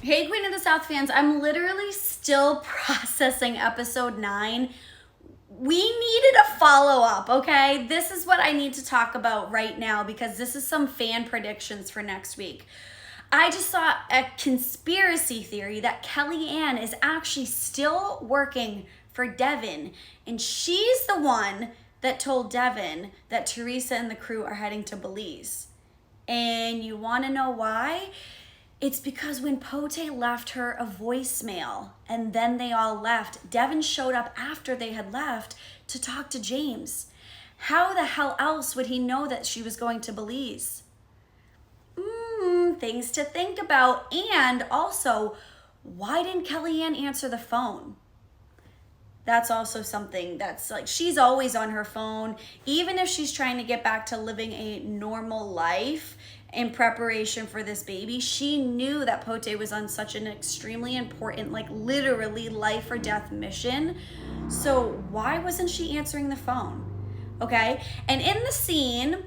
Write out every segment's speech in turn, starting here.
Hey, Queen of the South fans, I'm literally still processing episode 9. We needed a follow-up, okay? This is what I need to talk about right now because this is some fan predictions for next week. I just saw a conspiracy theory that Kellyanne is actually still working for Devin, and she's the one that told Devin that Teresa and the crew are heading to Belize. And you want to know why? It's because when Pote left her a voicemail and then they all left, Devin showed up after they had left to talk to James. How the hell else would he know that she was going to Belize? Things to think about. And also, why didn't Kellyanne answer the phone? That's also something that's like, she's always on her phone. Even if she's trying to get back to living a normal life in preparation for this baby, she knew that Pote was on such an extremely important, like literally life or death mission. So why wasn't she answering the phone? Okay. And in the scene,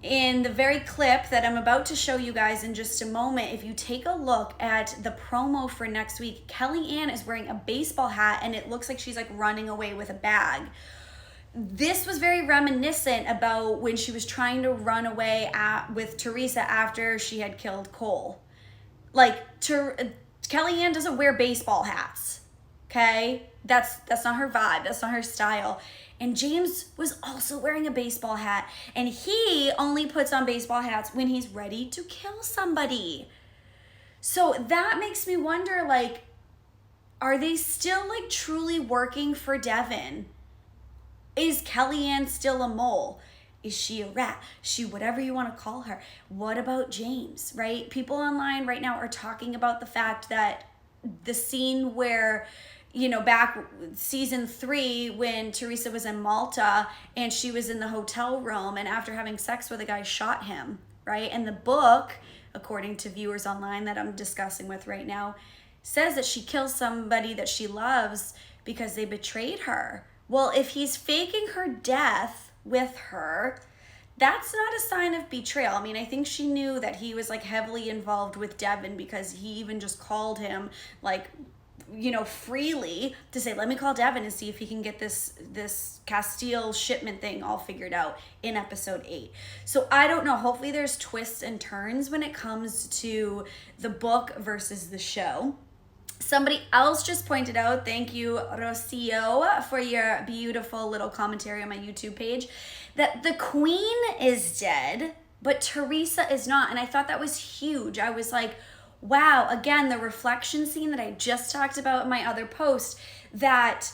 in the very clip that I'm about to show you guys in just a moment, if you take a look at the promo for next week, Kellyanne is wearing a baseball hat and it looks like she's like running away with a bag. This was very reminiscent about when she was trying to run away with Teresa after she had killed Cole. Like, Kellyanne doesn't wear baseball hats, okay? That's not her vibe. That's not her style. And James was also wearing a baseball hat. And he only puts on baseball hats when he's ready to kill somebody. So that makes me wonder, like, are they still, like, truly working for Devin? Is Kellyanne still a mole? Is she a rat? She, whatever you want to call her. What about James, right? People online right now are talking about the fact that the scene where, you know, back season 3 when Teresa was in Malta and she was in the hotel room and after having sex with a guy shot him, right? And the book, according to viewers online that I'm discussing with right now, says that she kills somebody that she loves because they betrayed her. Well, if he's faking her death with her, that's not a sign of betrayal. I mean, I think she knew that he was like heavily involved with Devin because he even just called him like, you know, freely to say, let me call Devin and see if he can get this Castile shipment thing all figured out in episode 8. So I don't know. Hopefully there's twists and turns when it comes to the book versus the show. Somebody else just pointed out, thank you, Rocio, for your beautiful little commentary on my YouTube page, that the queen is dead, but Teresa is not. And I thought that was huge. I was like, wow, again, the reflection scene that I just talked about in my other post, that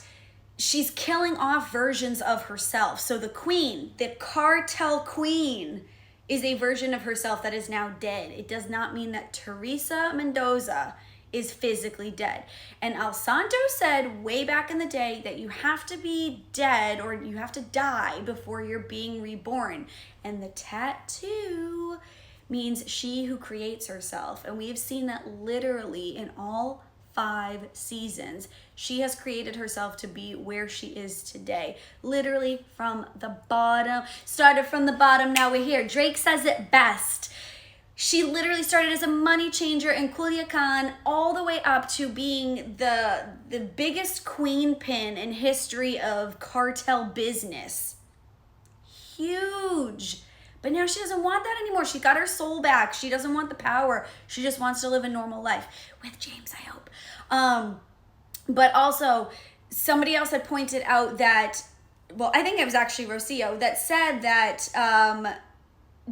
she's killing off versions of herself. So the queen, the cartel queen, is a version of herself that is now dead. It does not mean that Teresa Mendoza is physically dead. And El Santo said way back in the day that you have to be dead or you have to die before you're being reborn. And the tattoo means she who creates herself. And we've seen that literally in all 5 seasons. She has created herself to be where she is today. Literally from the bottom. Started from the bottom, now we're here. Drake says it best. She literally started as a money changer in Culiacan all the way up to being the biggest queen pin in history of cartel business. Huge. But now she doesn't want that anymore. She got her soul back. She doesn't want the power. She just wants to live a normal life. With James, I hope. But also, somebody else had pointed out that, well, I think it was actually Rocio, that said that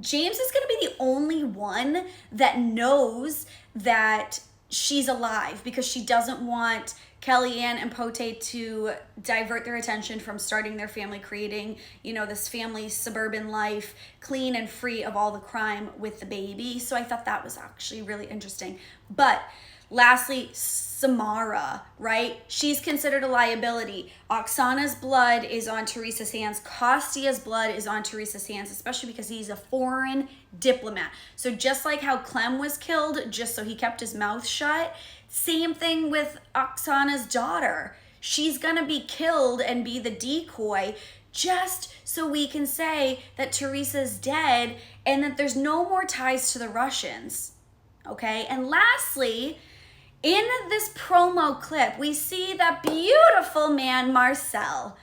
James is going to be the only one that knows that she's alive because she doesn't want Kellyanne and Pote to divert their attention from starting their family, creating, you know, this family suburban life, clean and free of all the crime with the baby. So I thought that was actually really interesting. But lastly, Samara, right? She's considered a liability. Oksana's blood is on Teresa's hands. Kostia's blood is on Teresa's hands, especially because he's a foreign diplomat. So just like how Clem was killed just so he kept his mouth shut, same thing with Oksana's daughter. She's gonna be killed and be the decoy just so we can say that Teresa's dead and that there's no more ties to the Russians, okay? And lastly, In this promo clip, we see that beautiful man, Marcel.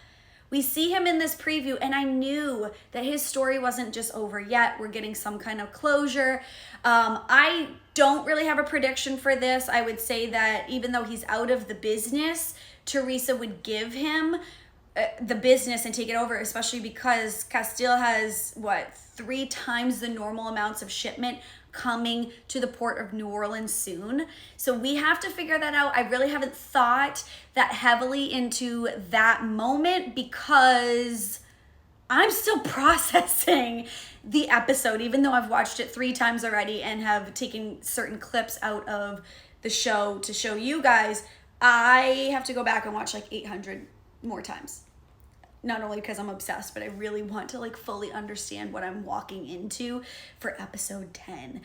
We see him in this preview, and I knew that his story wasn't just over yet. We're getting some kind of closure. I don't really have a prediction for this. I would say that even though he's out of the business, Teresa would give him the business and take it over, especially because Castile has, 3 times the normal amounts of shipment coming to the port of New Orleans soon. So we have to figure that out. I really haven't thought that heavily into that moment because I'm still processing the episode, even though I've watched it 3 times already and have taken certain clips out of the show to show you guys. I have to go back and watch like 800 more times. Not only because I'm obsessed, but I really want to like fully understand what I'm walking into for episode 10.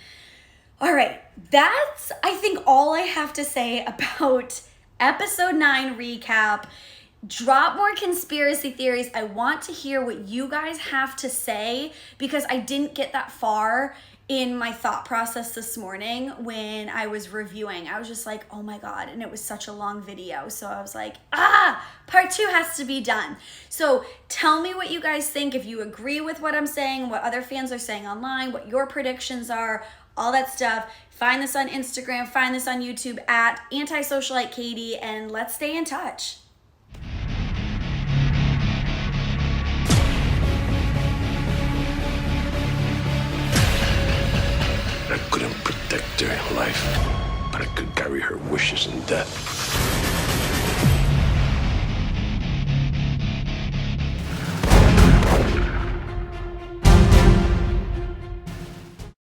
All right, that's I think all I have to say about episode 9 recap. Drop more conspiracy theories. I want to hear what you guys have to say because I didn't get that far in my thought process this morning when I was reviewing. I was just like, oh my God. And it was such a long video. So I was like, part 2 has to be done. So tell me what you guys think. If you agree with what I'm saying, what other fans are saying online, what your predictions are, all that stuff. Find this on Instagram, find this on YouTube at AntiSocialiteKatie, and let's stay in touch. I couldn't protect her life, but I could carry her wishes in death.